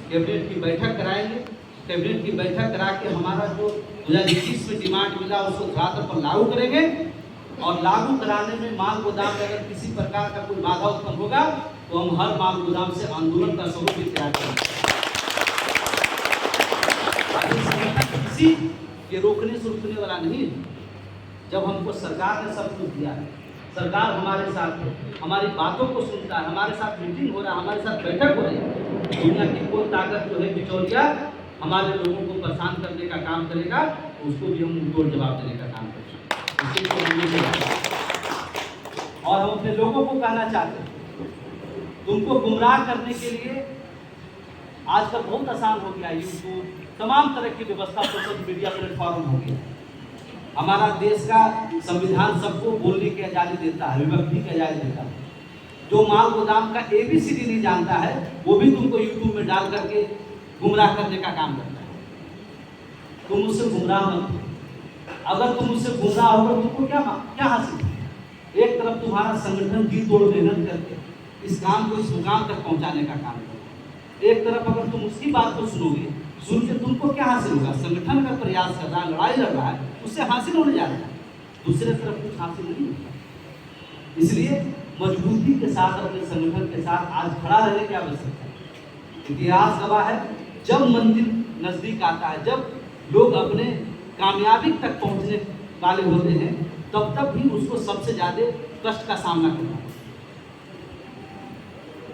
Cabinet की बैठक कराएंगे। कैबिनेट की बैठक करा के हमारा जो 2021 में डिमांड मिला उसको धरातल पर लागू करेंगे, और लागू कराने में माल गोदाम में अगर किसी प्रकार का कोई बाधा उत्पन्न होगा तो हम हर माल गोदाम से आंदोलन का स्वरूप भी तैयार करेंगे। किसी के रोकने से रुकने वाला नहीं है। जब हमको सरकार ने सब कुछ दिया है, सरकार हमारे साथ है, हमारी बातों को सुनता है, हमारे साथ मीटिंग हो रहा है, हमारे साथ बैठक हो रही है, दुनिया की कोई ताकत जो है बिचौलिया हमारे लोगों को परेशान करने का काम करेगा तो उसको भी हम मुंहतोड़ जवाब देने का काम करेंगे। और हम अपने लोगों को कहना चाहते हैं, तुमको गुमराह करने के लिए आजकल बहुत आसान हो गया, यूट्यूब तमाम तरह की व्यवस्था, सोशल मीडिया प्लेटफॉर्म हो गया। हमारा देश का संविधान सबको बोलने की आज़ादी देता है, अभिव्यक्ति की आज़ादी देता है। जो माल गोदाम का ABCD नहीं जानता है वो भी तुमको यूट्यूब में डाल करके गुमराह करने का काम करता है। तुम उससे गुमराह मत हो। अगर तुम उससे गुमराह होगा तुमको क्या हासिल? एक तरफ तुम्हारा संगठन जी तोड़ मेहनत करके इस काम को इस मुकाम तक पहुंचाने का काम करता है, एक तरफ अगर तुम उसकी बात को सुनोगे, सुन के तुमको क्या हासिल होगा? संगठन का प्रयास कर रहा है, लड़ाई लड़ रहा है, उससे हासिल होने जा रहा है, दूसरे तरफ कुछ हासिल नहीं होता। इसलिए मजबूती के साथ अपने संगठन के साथ आज खड़ा रहने की आवश्यकता है। इतिहास गवाह है, जब मंजिल नजदीक आता है, जब लोग अपने कामयाबी तक पहुंचने वाले होते हैं, तब भी उसको सबसे ज्यादा कष्ट का सामना करना है।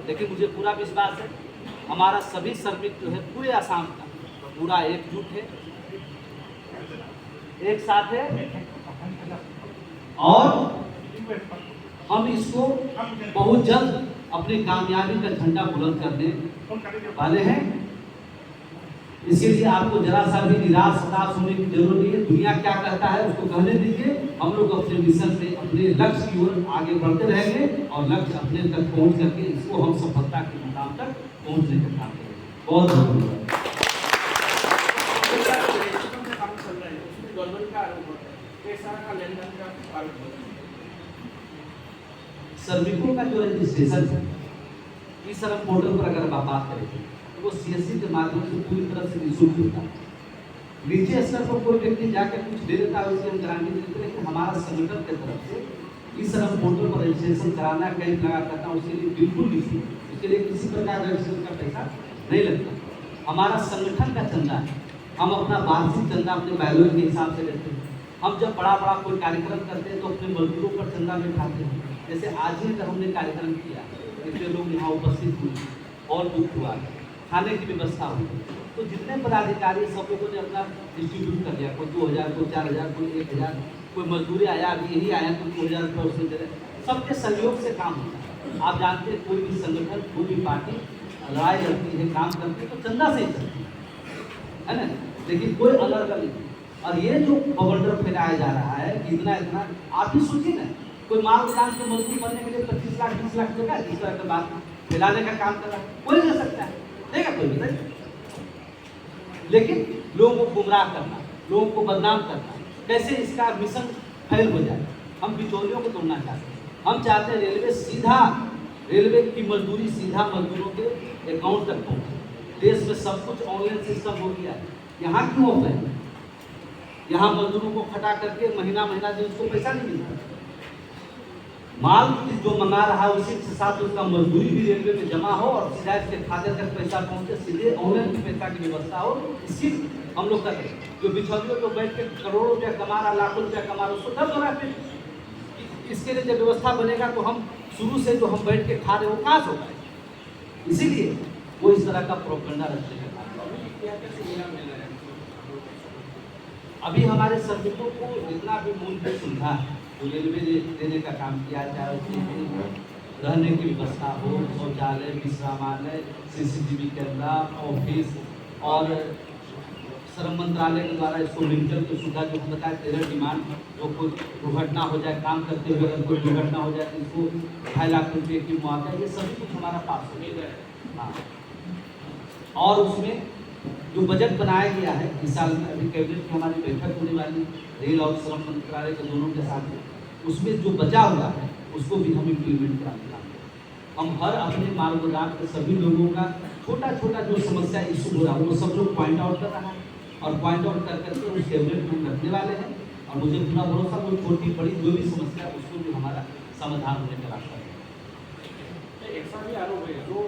लेकिन मुझे पूरा विश्वास है हमारा सभी श्रमिक जो है पूरे आसाम का पूरा एकजुट है, एक साथ है, और हम इसको बहुत जल्द अपनी कामयाबी का झंडा बुलंद करने वाले हैं। इसके लिए आपको जरा सा भी निराश हताश होने की जरूरत नहीं है। दुनिया क्या कहता है उसको कहने दीजिए, हम लोग अपने मिशन से अपने लक्ष्य की ओर आगे बढ़ते रहेंगे और लक्ष्य अपने तक पहुंच करके इसको हम सफलता के मुकाम तक पहुंचने का काम करेंगे। बहुत धन्यवाद। श्रमिकों का जो रजिस्ट्रेशन है इस श्रम पोर्टल पर अगर आप बात करें तो वो CSC के माध्यम से पूरी तरह से निःशुल्क होता है। नीचे स्तर पर कोई व्यक्ति जाकर कुछ दे देता है, उसकी हम गारंटी देते हैं कि हमारा संगठन की तरफ से इस श्रम पोर्टल पर रजिस्ट्रेशन कराना, कैंप लगा करना उसके लिए बिल्कुल निःशुल्क, उसके लिए किसी प्रकार रजिस्ट्रेशन का पैसा नहीं लगता। हमारा संगठन का चंदा है, हम अपना वार्षिक चंदा अपने बैलोज के हिसाब से लेते हैं। हम जब बड़ा कोई कार्यक्रम करते हैं तो अपने मजदूरों पर चंदा में उठाते हैं। जैसे आज ही अगर हमने कार्यक्रम किया, इतने लोग यहाँ उपस्थित हुए और दुख हुआ, खाने की व्यवस्था हुई, तो जितने पदाधिकारी सब लोगों ने अपना डिस्ट्रीब्यूट कर दिया, कोई 2000, कोई 4000, कोई 1000, कोई मजदूरी आया, अभी यही आया तो 2000 रुपये उससे दे रहे। सबके सहयोग से काम होता है। आप जानते हैं कोई भी संगठन, कोई भी पार्टी लड़ाई लड़ती है, काम करती है तो चंदा से ही चलती है ना, लेकिन कोई अलग नहीं। और ये जो बवंडर फैलाया जा रहा है कि इतना आप ही सोचिए ना, कोई माल गोदाम के मजदूर बनने के लिए 25 लाख 20 लाख देगा, इस तरह के बात फैलाने का काम कर रहा है, कोई दे सकता है, देगा कोई भी। लेकिन लोगों को गुमराह करना, लोगों को बदनाम करना, कैसे इसका मिशन फेल हो जाए। हम बिचौलियों को तोड़ना चाहते हैं। हम चाहते हैं रेलवे की मजदूरी सीधा मजदूरों के अकाउंट तक पहुँचे। देश में सब कुछ ऑनलाइन सिस्टम हो गया है, यहाँ क्यों ऑफलाइन? यहाँ मजदूरों को खटा करके महीना दिन उसको पैसा नहीं मिलता। माल जो मंगा रहा है उसी के साथ उसका मजदूरी भी रेलवे में जमा हो और सीधा इसके खाते तक पैसा पहुंचे, सीधे ऑनलाइन पैसा की व्यवस्था हो। इसकी हम लोग करते हैं। जो बिचौलियों को बैठ के करोड़ों रुपया कमा रहा, लाखों रुपया कमा रहा, उसको दर्द हो रहा है। इसके लिए जब व्यवस्था बनेगा तो हम शुरू से जो हम बैठ के खा रहे वो कहाँ से होगा? इसीलिए वो इस तरह का प्रोपेगेंडा रखते हैं। अभी हमारे श्रमिकों को जितना भी मूलभूत सुविधा है तो रेलवे ने देने का काम किया, चाहे उसमें रहने की व्यवस्था हो, शौचालय, विश्रामालय, CCTV कैमरा, ऑफिस, और श्रम मंत्रालय के द्वारा इसको मेडिकल की सुविधा जो हम बताए 13 डिमांड, जो कोई दुर्घटना हो जाए काम करते हुए, अगर कोई दुर्घटना हो जाए तो इसको 2.5 लाख रुपये की मुआवजा, ये सभी कुछ हमारा पास हो गया। हाँ, और उसमें जो बजट बनाया गया है इस साल में, अभी कैबिनेट की हमारी बैठक होने वाली रेल और श्रम मंत्रालय के दोनों के साथ, उसमें जो बचा हुआ है उसको भी हम इम्प्लीमेंट कराने वाले हैं। हम हर अपने माल गोदाम के सभी लोगों का छोटा छोटा जो समस्या इशू हो रहा है वो सब लोग पॉइंट आउट कर रहा है और पॉइंट आउट कर करके उस कैबिनेट में रखने वाले हैं। और मुझे पूरा भरोसा वो छोटी बड़ी जो भी समस्या है उसको भी हमारा समाधान होने का रास्ता है। ऐसा भी आरोप है जो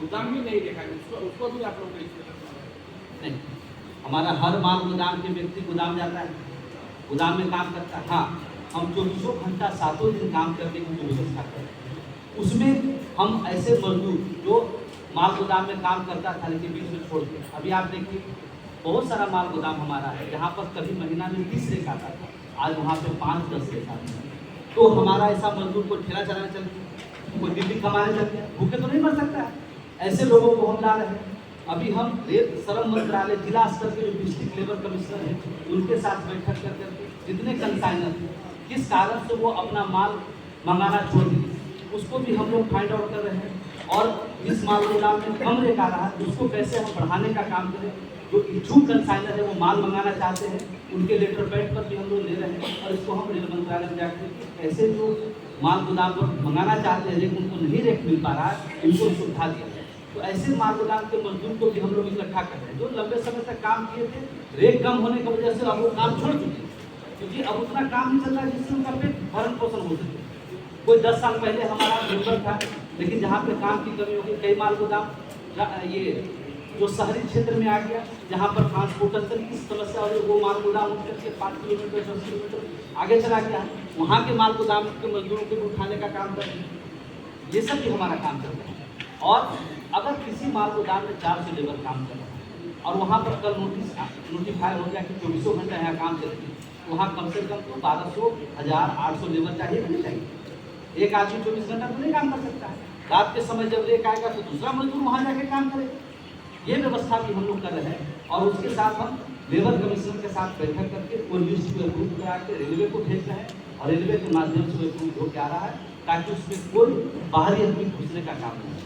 गोदाम भी नहीं देखा है, उसको भी आप लोग नहीं, हमारा हर माल गोदाम के व्यक्ति गोदाम जाता है, गोदाम में काम करता है। हाँ, हम 24 घंटा 7 दिन काम करने की जो व्यवस्था करते हैं उसमें हम ऐसे मजदूर जो माल गोदाम में काम करता था लेकिन बीच में छोड़ दिया, अभी आप देखिए बहुत सारा माल गोदाम हमारा है जहाँ पर कभी महीना में 20 रेक आता था, आज वहाँ पे 5-10 रेक आते हैं। तो हमारा ऐसा मजदूर को ठेला चलाना चल गया, कोई दिल्ली कमाने चल गया, भूखे तो नहीं मर सकता है। ऐसे लोगों को हम ला रहे हैं। अभी हम रेल श्रम मंत्रालय जिला स्तर के जो डिस्ट्रिक्ट लेबर कमिश्नर हैं उनके साथ बैठक कर करके जितने कंसाइनर थे किस कारण से वो अपना माल मंगाना छोड़ दिए उसको भी हम लोग फाइंड आउट कर रहे हैं। और इस माल गोदाम में कम रेट आ रहा है उसको कैसे हम बढ़ाने का काम करें। जो इच्छुक कंसाइनर है वो माल मंगाना चाहते हैं उनके लेटर पैड पर भी हम लोग ले रहे हैं और इसको हम रेल मंत्रालय में जाकर ऐसे जो माल गोदाम पर मंगाना चाहते हैं लेकिन उनको नहीं रेट मिल पा रहा है इनको सुविधा दिया जाए। तो ऐसे माल गोदाम के मजदूर को भी हम लोग इकट्ठा कर रहे हैं जो लंबे समय तक काम किए थे, रेट कम होने की वजह से अब वो काम छोड़ चुके हैं क्योंकि अब उतना काम नहीं चल रहा है जिससे उनका पेट भरण पोषण हो सके। कोई 10 साल पहले हमारा लेबर था लेकिन जहाँ पे काम की कमी होगी कई माल गोदाम ये जो शहरी क्षेत्र में आ गया जहाँ पर ट्रांसपोर्टेशन की समस्या हो रही वो माल गोदाम उठ करके 5 किलोमीटर 10 किलोमीटर आगे चला गया है, वहाँ के माल गोदाम के मजदूरों को भी उठाने का काम कर रहे हैं। ये सब भी हमारा काम चल रहा है। और अगर किसी माल गोदाम में 400 लेबर काम कर रहा है और वहाँ पर कल नोटिफाई हो गया कि 24 घंटा यहाँ काम चलेगी, वहाँ कम से कम तो 1200, 1000, 800 लेबर चाहिए नहीं चाहिए। एक आदमी 24 घंटा तो नहीं काम कर सकता है। रात के समय जब रेक आएगा तो दूसरा मजदूर वहाँ जाके काम करेगा। ये व्यवस्था भी हम लोग कर रहे हैं और उसके साथ हम लेबर कमीशनर के साथ बैठक करके कोई लिस्ट को अप्रूव करा के रेलवे को भेज रहे हैं और रेलवे के माध्यम से अप्रूव हो के आ रहा है ताकि उसमें कोई बाहरी आदमी घुसने का काम नहीं हो।